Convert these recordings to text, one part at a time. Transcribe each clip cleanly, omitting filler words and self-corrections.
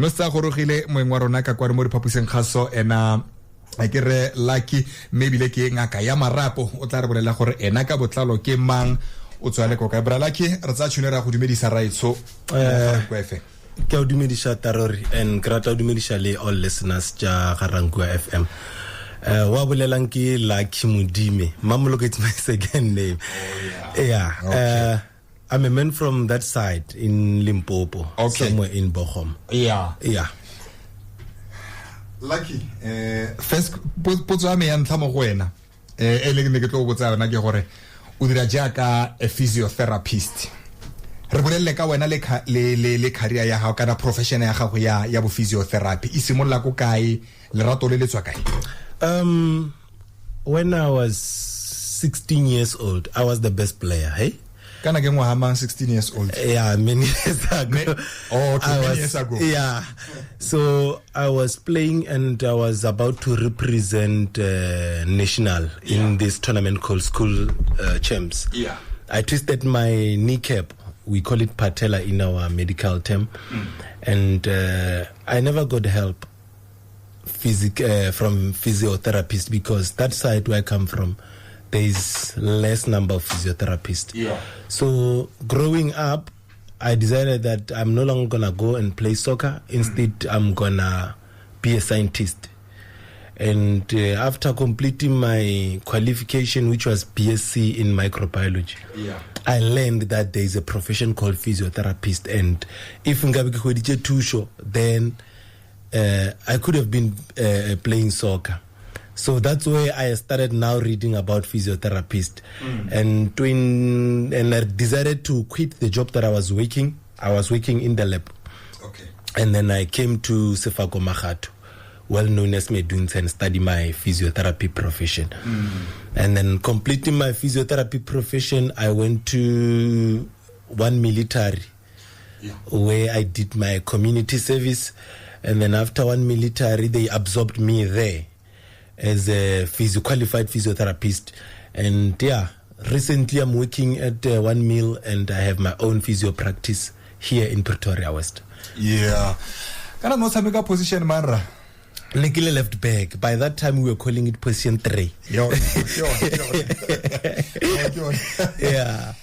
no sa gorogile moeng wa rona ka kwa mo diphaposeng khaso ena a ke re Lucky maybe le ke ngaka ya marapo o tla re bolela gore ena ka botlalo ke mang o tswale go ka bra Lucky re tsa tshunera go dumedisa raitso ke o dumedisa Tarori and grata o dumedisa le all listeners ja Garankua FM. Wa bolelang ke Lucky Modime. Mamoloke, it's my second name. Okay. I'm a man from that side in Limpopo, somewhere in Bochum. Yeah. Lucky, first potso me ya ntlha mo go wena le ke tlo botsa yona ke gore o dira jaaka a physiotherapist. Re bolelle ka wena le career ya gago kana profession ya gago ya bo physiotherapy e simolla ko kae le rato le letswa kae? When I was 16 years old, I was the best player, hey? Kana ke ngwa ha 16 years old. Yeah, many years ago. Many years ago. Yeah. So I was playing and I was about to represent national in this tournament called School Champs. Yeah. I twisted my kneecap. We call it patella in our medical term. And I never got help from physiotherapists because that side where I come from, there is less number of physiotherapists. Yeah. So growing up, I decided that I'm no longer gonna go and play soccer. Instead, I'm gonna be a scientist. And after completing my qualification, which was BSc in microbiology, I learned that there is a profession called physiotherapist. And if Ngabi Tusho, then I could have been playing soccer. So that's where I started now reading about physiotherapist. And I decided to quit the job that I was working. I was working in the lab. Okay. And then I came to Sefako Makgato, well known as Meduns, and study my physiotherapy profession. And then completing my physiotherapy profession, I went to one military where I did my community service. And then after one military, they absorbed me there as a qualified physiotherapist. And recently I'm working at One Mill and I have my own physio practice here in Pretoria West. Yeah. Kana no sameka position mara. Nikile left back. By that time we were calling it position 3. Yeah.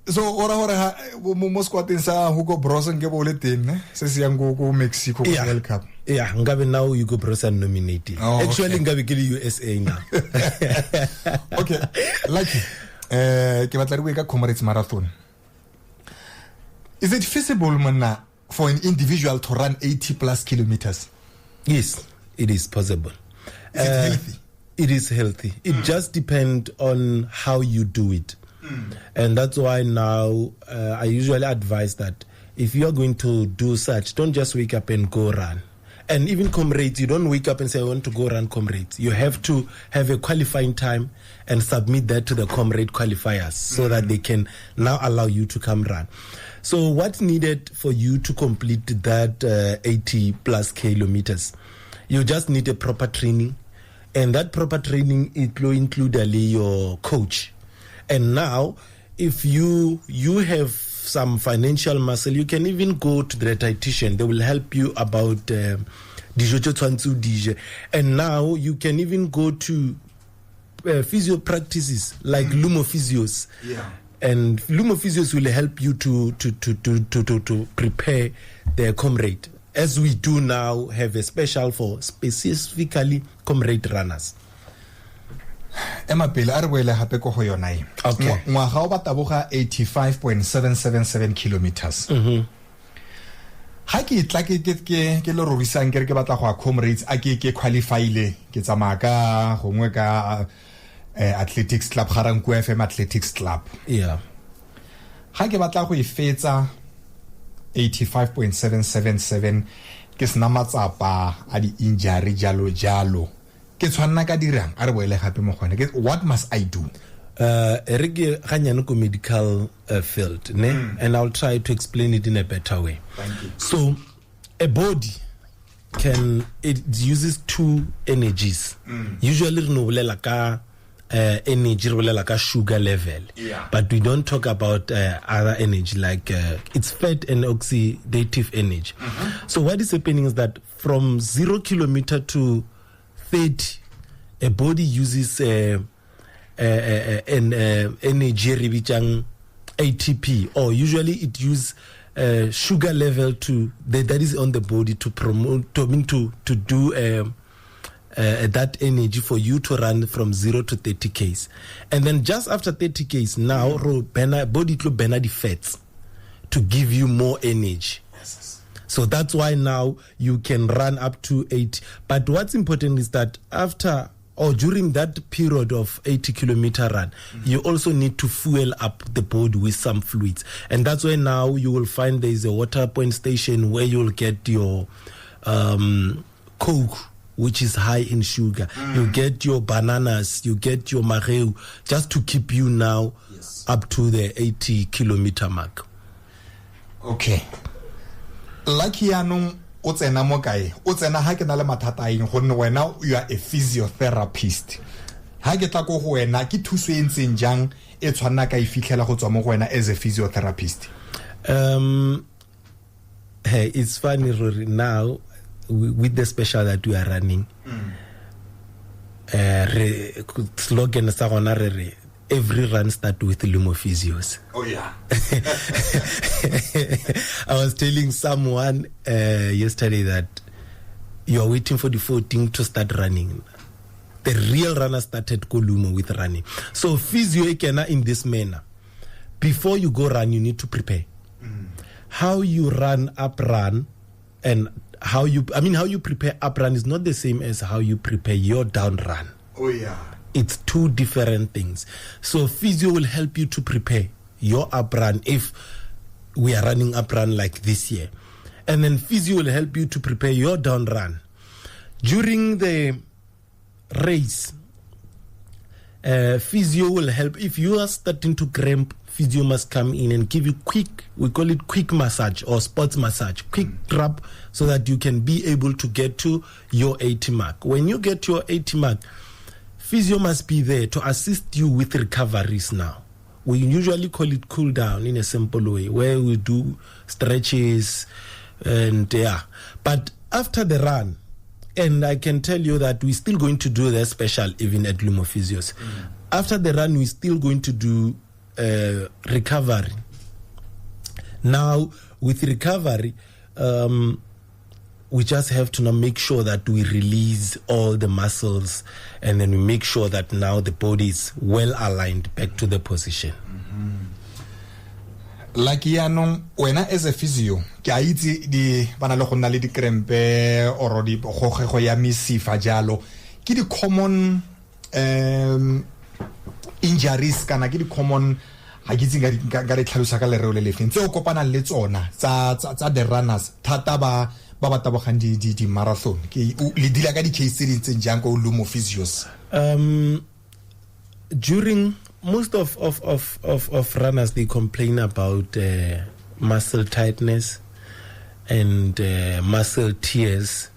So ora mo squating sa Hugo Bros ke bo le teng se se yang go Mexico World Cup. Yeah, ngabe now Hugo Bros are nominated. Actually ngabe ke le USA now. Okay. Lucky. Ke batla re ka Comrades Marathon. Is it feasible man for an individual to run 80 plus kilometers? Yes, it is possible. Is it healthy? It is healthy. It just depends on how you do it. And that's why now I usually advise that if you're going to do such, don't just wake up and go run. And even comrades, you don't wake up and say, I want to go run comrades. You have to have a qualifying time and submit that to the comrade qualifiers so that they can now allow you to come run. So what's needed for you to complete that 80 plus kilometers? You just need a proper training. And that proper training, it will include your coach. And now, if you have some financial muscle, you can even go to the dietitian. They will help you about and now you can even go to physio practices like Lumophysios. Yeah. And Lumophysios will help you to prepare their comrade. As we do now have a special for specifically comrade runners. Emma pele a re boele hape go yona e ngwaga o bataboga 85.777 kilometers. Ha ke tla ke le rorisang ke re ke batla go a comrades a ke qualifyile ke tsamaya ka gongwe ka athletics club Garankua FM athletics club. Yeah. Ha ke batla go e fetsa 85.777 ke sena matsapa a di injury jalo ke tshwanna ka dirang a re boele gape mo gone what must I do? Erege ganyane ko medical field and I'll try to explain it in a better way. Thank you. So a body it uses two energies. Usually re no bolela ka energy like a sugar level, but we don't talk about other energy like it's fat and oxidative energy. So what is happening is that from 0 kilometer to 30, a body uses an energy reaching ATP, or usually it uses sugar level that is on the body to promote to do that energy for you to run from 0 to 30 Ks. And then just after 30 Ks, now body to burn the fats to give you more energy. So that's why now you can run up to 80. But what's important is that after or during that period of 80-kilometer run, you also need to fuel up the body with some fluids. And that's why now you will find there is a water point station where you'll get your Coke, which is high in sugar. You get your bananas, you get your mareu, just to keep you now up to the 80-kilometer mark. Okay. Lucky anong o tsena mo kae o tsena ha ke na le mathata eng gonne wena you are a physiotherapist. Ha ke tla go go wena ke thuso e ntseng jang e tshwana ka e fitlhela go tswa mo go wena as a physiotherapist? Hey, it's funny Rory, now with the special that we are running, slogan sa gona re every run start with Lumophysios. Oh yeah. I was telling someone yesterday that you are waiting for the 14th to start running. The real runner started Kolumo with running. So physio in this manner. Before you go run, you need to prepare. How you run up run and how you prepare up run is not the same as how you prepare your down run. Oh yeah. It's two different things. So physio will help you to prepare your up run if we are running up run like this year. And then physio will help you to prepare your down run. During the race, physio will help. If you are starting to cramp, physio must come in and give you we call it quick massage or sports massage, quick rub, so that you can be able to get to your 80 mark. When you get your 80 mark, physio must be there to assist you with recoveries now. We usually call it cool down in a simple way, where we do stretches and But after the run, and I can tell you that we're still going to do the special even at Lumophysios. After the run, we're still going to do recovery. Now, with recovery, we just have to now make sure that we release all the muscles, and then we make sure that now the body is well aligned back to the position. Like yanong wena as a physio ke a itse di bana le go nna le di krempe or di gogego ya mesifa jalo ke di common injuries kana ke di common ha ke tsinga ga re tlhalosa ka lereo le lefeng tse o kopana le tsona tsa the runners thata ba tabogang di marathon ke le dila ka di case di tseng jang go Lumophysios? During most of runners, they complain about muscle tightness and muscle tears.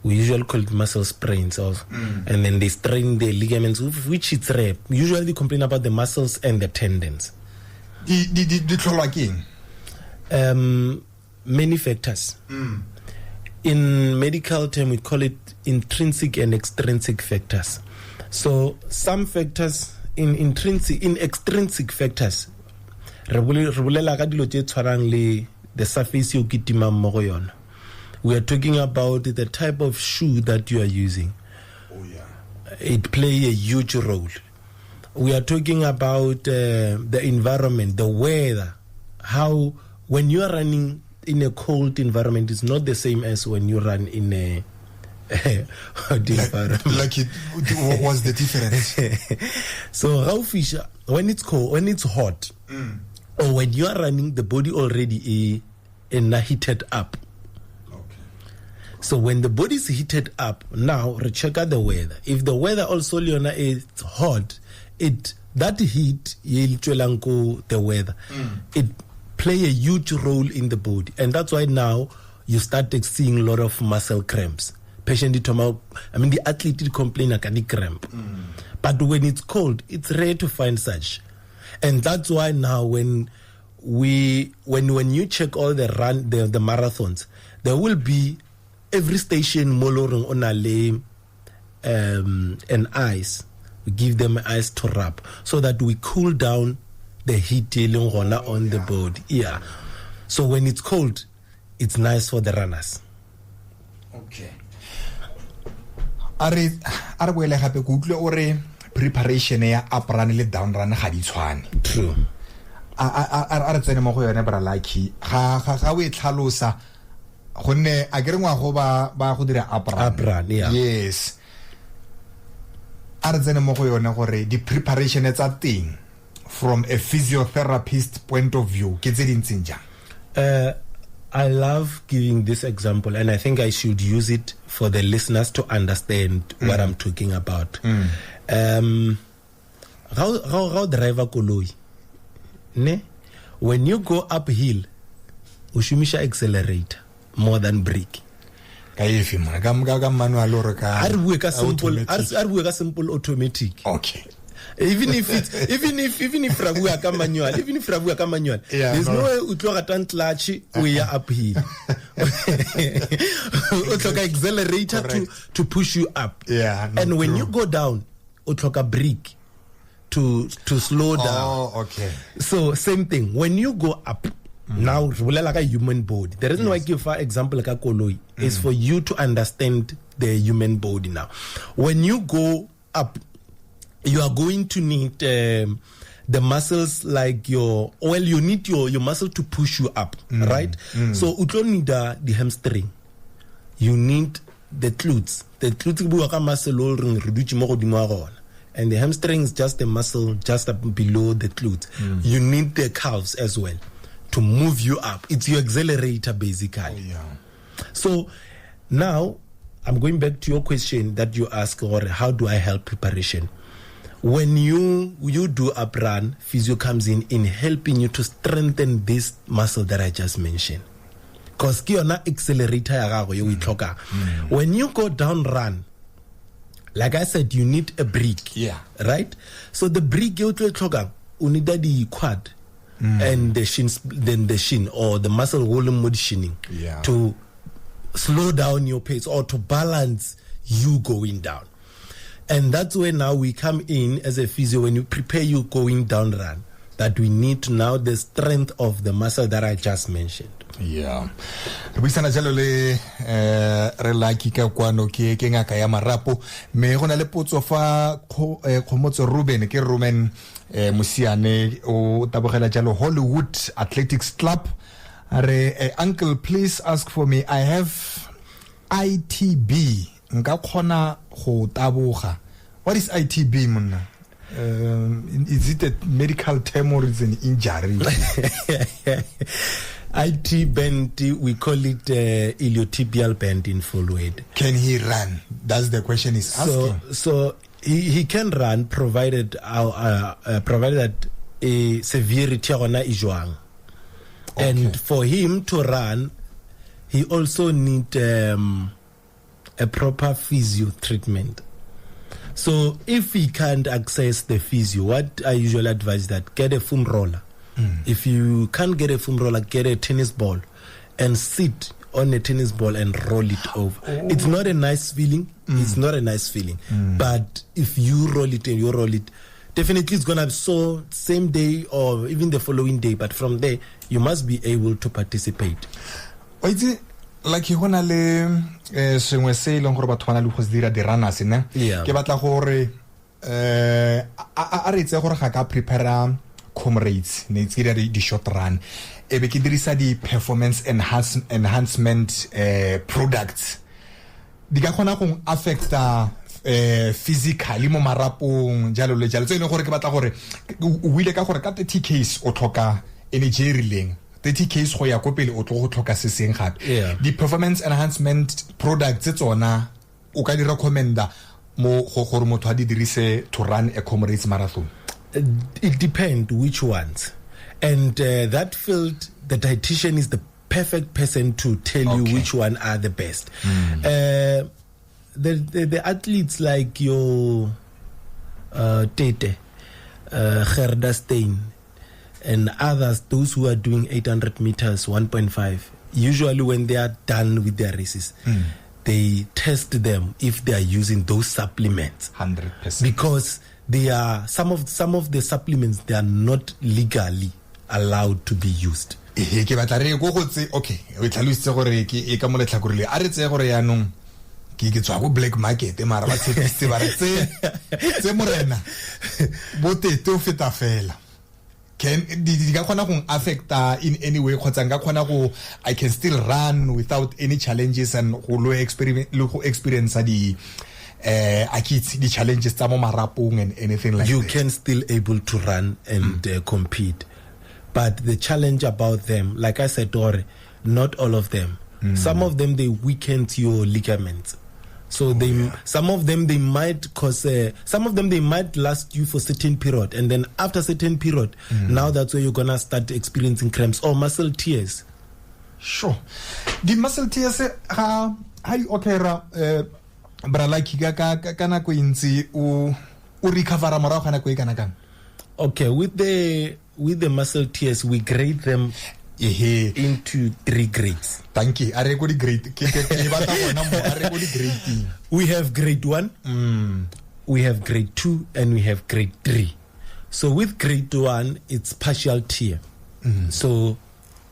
We usually call it muscle sprains, and then they strain the ligaments, which is rare. Usually they complain about the muscles and the tendons. Many factors. In medical term, we call it intrinsic and extrinsic factors. So some factors in extrinsic factors, the surface you get. We are talking about the type of shoe that you are using. Oh yeah, it plays a huge role. We are talking about the environment, the weather. How when you are running in a cold environment is not the same as when you run in a like it was the difference. So how fish when it's cold, when it's hot, or when you are running, the body already is heated up. Okay. So when the body is heated up, now check out the weather. If the weather also is hot, that heat the weather. It play a huge role in the body, and that's why now you start seeing a lot of muscle cramps patient the athlete complain like a cramp. But when it's cold, it's rare to find such. And that's why now when you check all the marathons, there will be every station moloring on a lane and ice. We give them ice to rub so that we cool down the heat on the body. Yeah. So when it's cold, it's nice for the runners. Okay. Are boele gape go utlwe ore preparation ya up run le down run ga di tshwane. True. A re tsene mo go yone bra lucky ga we tlhalosa gonne a kere ngwa go ba go dira up run. Yeah. Yes. A re tsene mo go yone gore di preparation tsa teng from a physiotherapist point of view ke tse dintseng jang. I love giving this example, and I think I should use it for the listeners to understand what I'm talking about. How driver koloi, ne? When you go uphill, ushimisha accelerator more than brake. Manual or simple automatic. Okay. Even if Fragua come manual, yeah, there's no way utlogatan clutch we are uphill. Utloka accelerator to push you up. Yeah. And when you go down, utloka brake to slow down. Oh, okay. So same thing. When you go up, now like a human body. The reason why I give an example like a koloi is for you to understand the human body now. When you go up, you are going to need the muscles like you need your muscle to push you up, right? So you don't need the hamstring. You need the glutes. The glutes muscle and the hamstring is just a muscle just up below the glutes. You need the calves as well to move you up. It's your accelerator basically. Oh, yeah. So now I'm going back to your question that you asked, or how do I help preparation? When you do up run, physio comes in helping you to strengthen this muscle that I just mentioned. Because accelerator when you go down run, like I said, you need a brake. Yeah. Right? So the brake you need the quad and the shin or the muscle volume motioning to slow down your pace or to balance you going down. And that's where now we come in as a physio when you prepare you going down run, that we need to now the strength of the muscle that I just mentioned. Yeah. Buisana jalo le re lucky ka kwano ke ngaka ya marapo me gona le potso fa khomotso Ruben ke Ruben Musiane o tabogela jalo Hollywood Athletics Club are uncle please ask for me, I have ITB nka khona go taboga. What is ITB monna? Is it a medical term or is it an injury? IT bend, we call it iliotibial bend in full weight. Can he run? That's the question is asking. So he can run provided that a severity is wrong. Okay. And for him to run, he also need a proper physio treatment. So if he can't access the physio, what I usually advise that get a foam roller. If you can't get a foam roller, get a tennis ball and sit on a tennis ball and roll it over. Oh. It's not a nice feeling. It's not a nice feeling. But if you roll it and you roll it, definitely it's going to be so same day or even the following day. But from there, you must be able to participate. Like you wanna le sengwe se ileng gore batho bana le go dira di runners ne ke batla gore a re itse gore ga ka prepare comrades ne tsira di short run e be ke dirisa di performance enhancement products di ka khona go affecta physically mo marapong jalo le jalo tse ne gore ke batla gore o ile ka gore ka 30 case o tlhoka energy rileng 30 case go ya go pele o tlo go tlhoka se seng gape di performance enhancement products tsona o ka di recommenda mo gore motho a di dirise to run a comrades marathon. It depends which ones, and that field the dietitian is the perfect person to tell you which one are the best. the athletes like your Tete, Gerda Steyn, and others, those who are doing 800 meters, 1.5, usually when they are done with their races, they test them if they are using those supplements. 100%. Because they are some of the supplements, they are not legally allowed to be used. Okay, we tlalose gore ke e ka mo letlhakoreng a re tse gore yanong ke tswa go black market mara ba tshepise ba re tse morena bo tete o feta fela can di ka khona go affecta in any way khotsa nga khona go I can still run without any challenges and go experience the the challenges tsa mo marapong and anything like you that. Can still able to run and compete. But the challenge about them, like I said, not all of them. Some of them, they weaken your ligaments. So some of them, they might cause, some of them, they might last you for a certain period. And then after a certain period, now that's where you're going to start experiencing cramps or muscle tears. Sure. The muscle tears, how you okera, brala kiga kana ko intsi u recover mara kana ko ikana. Okay, with the muscle tears, we grade them into 3 grades. Thank you. We have grade 1, we have grade 2, and we have grade 3. So with grade 1, it's partial tear. So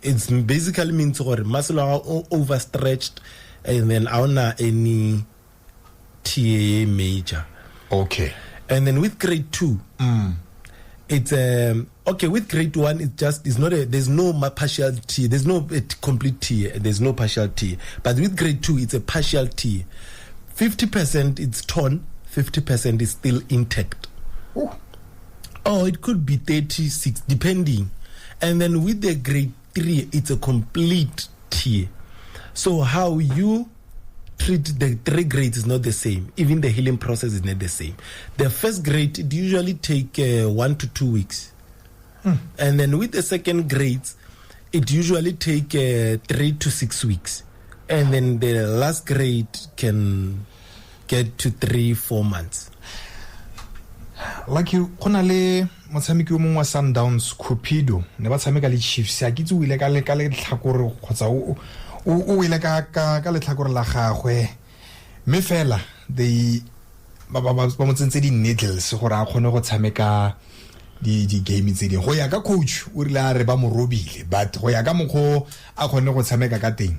it's basically means muscle are overstretched, and then any tear major. Okay. And then with grade 2, it's okay. With grade 1, there's no partial tear, there's no complete tear, there's no partial tear. But with grade 2, it's a partial tear. 50% it's torn, 50% is still intact. Or it could be 36, depending. And then with the grade 3, it's a complete tear. So how you treat the 3 grades is not the same. Even the healing process is not the same. The first grade, it usually take 1 to 2 weeks. And then with the second grades, it usually take 3 to 6 weeks. And then the last grade can get to 3-4 months. Like you, konale motshameki o mongwe wa Sundowns Cupido ne ba tshameka le Chiefs a kitse o ile ka le tlhakore khotsa o ile ka le tlhakore la gagwe me fela ba motsentse di needles gore a khone go tshameka di game tse di go ya ka coach o rile a re ba mo robile but go ya ka mokgo a khone go tshameka ka teng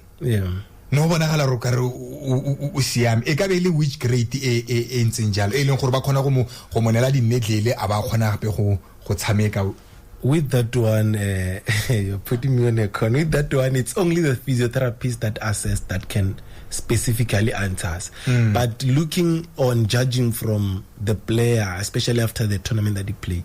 no bona gala ro ka re o siame e ka be le which grade e ntseng jalo e leng gore ba khona go monela di needle a ba khona gape go tshameka. With that one, you're putting me on a con. With that one, it's only the physiotherapist that assess that can specifically answer us. But looking on judging from the player, especially after the tournament that he played,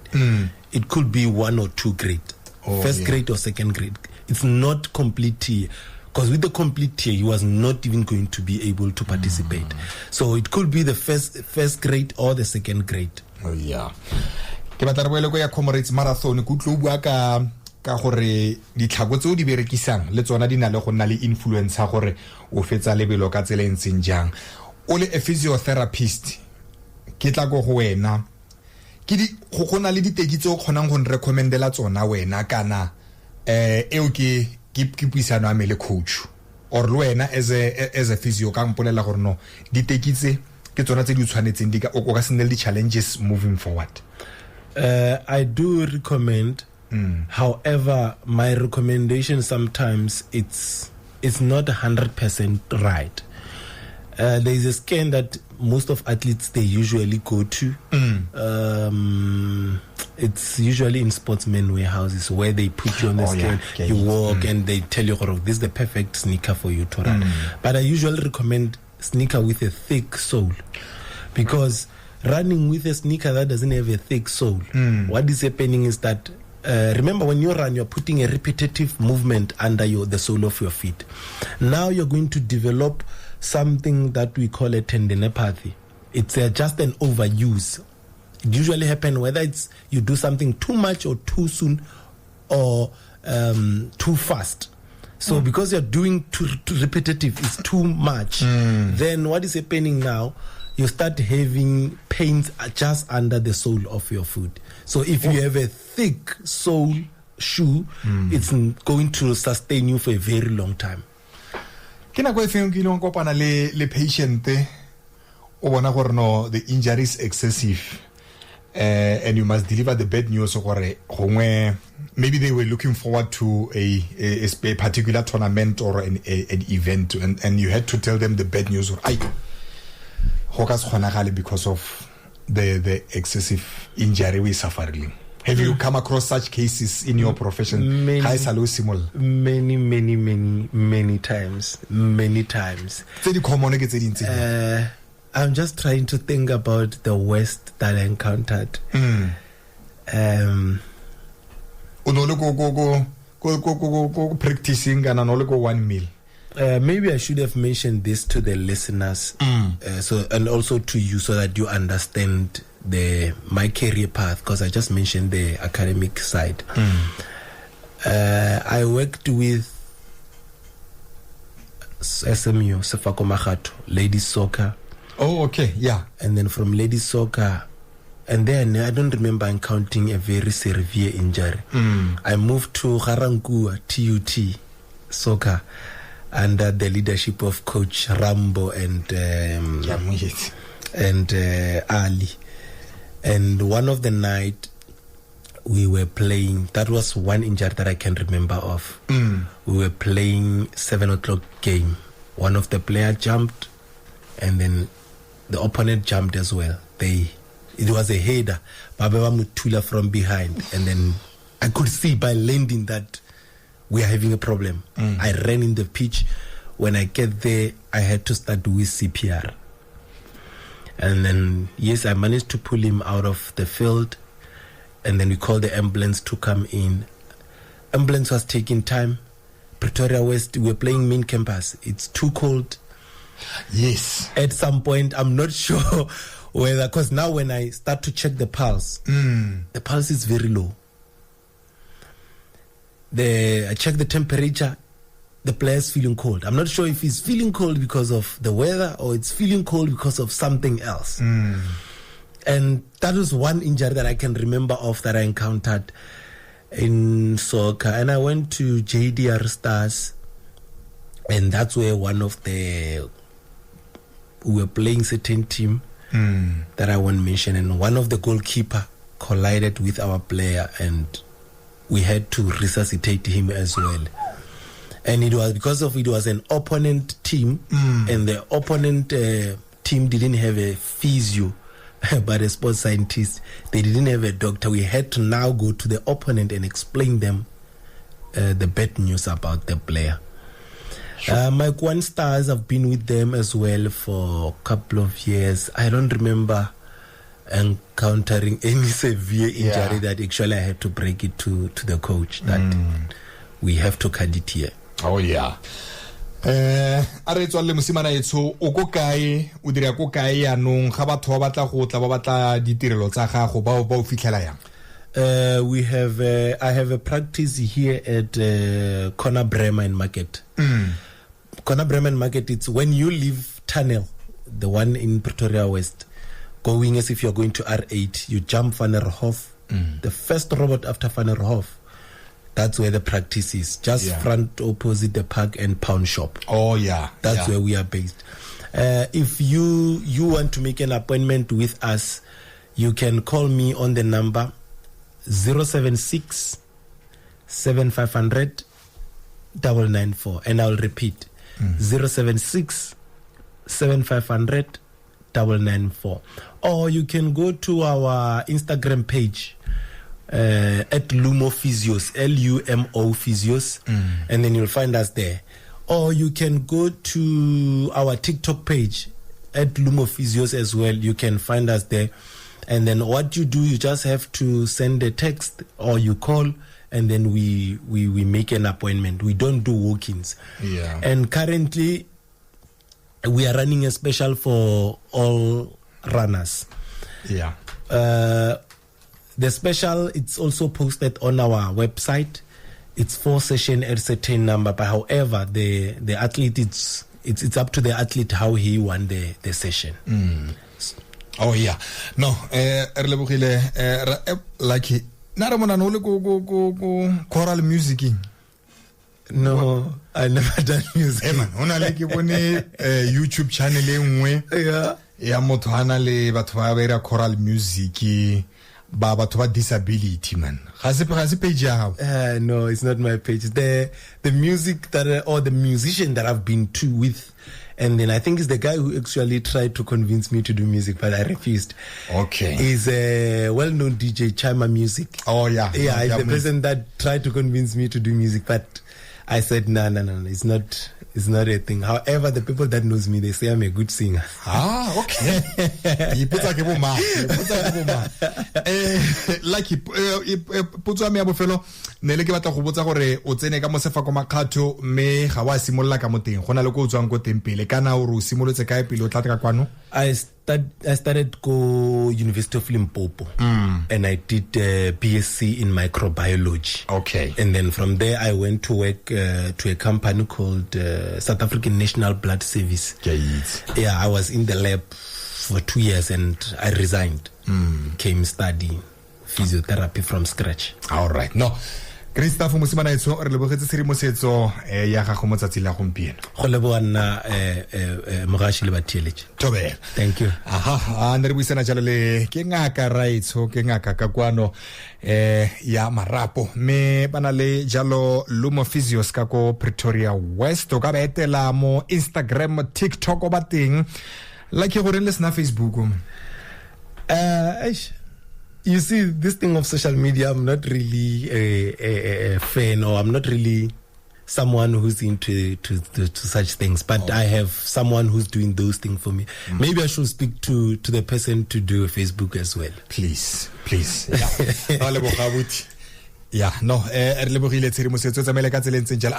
it could be 1 or 2 grade. First grade or second grade. It's not complete tier. Because with the complete tier, he was not even going to be able to participate. So it could be the first grade or the second grade. Oh, yeah. Ke batla re boele go ya Comrades Marathon go tlo bua ka gore ditlhako tse o di berekisang le tsona di na le go nna le influence gore o fetsa lebelo ka tsela entseng jang o le a physiotherapist ke tla go wena ke di go gona le diteki tse o kgonang go recommendela tsona wena kana e o ke puisano a me le coach or le wena as a physio ka mpolela gore no diteki tse ke tsona tse di tshwanetseng di ka o ka senela di challenges moving forward. I do recommend. However, my recommendation sometimes it's not 100% right. There is a scan that most of athletes they usually go to. It's usually in sportsmen warehouses where they put you on the scan, you walk, and they tell you, oh, this is the perfect sneaker for you to run. But I usually recommend sneaker with a thick sole, because running with a sneaker that doesn't have a thick sole, what is happening is that remember when you run, you're putting a repetitive movement under the sole of your feet. Now you're going to develop something that we call a tendinopathy. It's just an overuse. It usually happens whether it's you do something too much or too soon or too fast. So because you're doing too repetitive, it's too much. Then what is happening now? You start having pains just under the sole of your foot. So if you have a thick sole shoe, it's going to sustain you for a very long time. Kina go efeng ke ilong kopana le patient o bona gore no the injury is excessive. And you must deliver the bad news gore gongwe maybe they were looking forward to a particular tournament or an event, and you had to tell them the bad news or because of the excessive injury we suffering. Have you come across such cases in your profession? Many times. I'm just trying to think about the worst that I encountered. Practicing and an 1 mil. Maybe I should have mentioned this to the listeners, and also to you, so that you understand my career path, because I just mentioned the academic side. I worked with SMU, Sefako Makgato, ladies soccer. Oh, okay, yeah. And then from ladies soccer, and then I don't remember encountering a very severe injury. I moved to Garankuwa, TUT soccer, under the leadership of Coach Rambo and Ali. And one of the night we were playing, that was one injury that I can remember of. We were playing 7:00 game. One of the players jumped, and then the opponent jumped as well. It was a header, Babeba Mutula from behind, and then I could see by landing that we are having a problem. I ran in the pitch. When I get there, I had to start with CPR. And then, yes, I managed to pull him out of the field. And then we called the ambulance to come in. Ambulance was taking time. Pretoria West, we were playing main campus. It's too cold. Yes. At some point, I'm not sure whether, because now when I start to check the pulse, the pulse is very low. I check the temperature, the player's feeling cold. I'm not sure if he's feeling cold because of the weather or it's feeling cold because of something else. And that was one injury that I can remember of that I encountered in soccer. And I went to JDR Stars, and that's where we were playing certain team that I won't mention, and one of the goalkeeper collided with our player, and we had to resuscitate him as well. And it was because it was an opponent team, and the opponent team didn't have a physio, but a sports scientist. They didn't have a doctor. We had to now go to the opponent and explain them the bad news about the player. Sure. My Kwan Stars, I've been with them as well for a couple of years. I don't remember encountering any severe injury that actually I had to break it to the coach that we have to cut it here. Oh yeah. A re tswalle mosimana etso o go kae o dira go kae ya nong ga batho ba batla go tla ba batla ditirelo tsa gago ba o fitlhela yang? I have a practice here at Corner Bremen Market. Corner Bremen Market, it's when you leave Tunnel, the one in Pretoria West, going as if you're going to R8, you jump Van der Hof, the first robot after Van der Hof. That's where the practice is, just front opposite the Park and Pound Shop. Oh yeah, that's where we are based. If you want to make an appointment with us, you can call me on the number 076 7500 994, and I'll repeat 076 7500 994. Or you can go to our Instagram page at Lumo Physios, LUMO Physios, and then you'll find us there. Or you can go to our TikTok page at Lumo Physios as well. You can find us there. And then what you do, you just have to send a text or you call, and then we make an appointment. We don't do walk-ins. Yeah. And currently, we are running a special for all runners. Yeah. The special, it's also posted on our website. it's 4 sessions at a certain number, but however, the athlete, it's up to the athlete how he won the session. Oh yeah, no, like na re mona no le go choral music. No, I never done music. Man, ona le ke bone YouTube channel e nngwe ya motho ana le batho ba ba choral music ba batho ba disability man. Ga se page ya gago? No, it's not my page. The music that or the musician that I've been to with, and then I think it's the guy who actually tried to convince me to do music, but I refused. Okay. He's a well-known DJ, Chima Music. Oh yeah. Yeah, he's the person that tried to convince me to do music, but I said no, it's not a thing. However, the people that knows me, they say I'm a good singer. Ah, okay. Like potso me ya bofelo ne le ke batla go botsa gore o tsene ka mo sefako makgatho me ga wa simolla ka moteng gona le go tswang go teng pele kana o re o simolotse kae pele o tla ka kwano? I started go University of Limpopo, and I did BSc in microbiology. Okay. And then from there I went to work to a company called South African National Blood Service. Yeah, I was in the lab for 2 years and I resigned. Came study physiotherapy from scratch. All right. No. Christophe Mosimana etso re lebogetse tshedimosetso ya gago mo tsatsi la gompieno. Go leboana mogashi le batheletse. Tobela. Thank you. Aha, ne re buisana jalo le ke ngaka Raitso ke ngaka ka kwano ya marapo me bana le jalo Lumo Physios ka ko Pretoria West o ka ba etela mo Instagram, TikTok o bateng like go re le sna Facebook. You see, this thing of social media, I'm not really a fan, or I'm not really someone who's into to such things. But I have someone who's doing those things for me. Maybe I should speak to the person to do a Facebook as well. Please. Yeah. Yeah, no, re lebogile tshedimosetso tsa mele ka tseleng tseng jalo.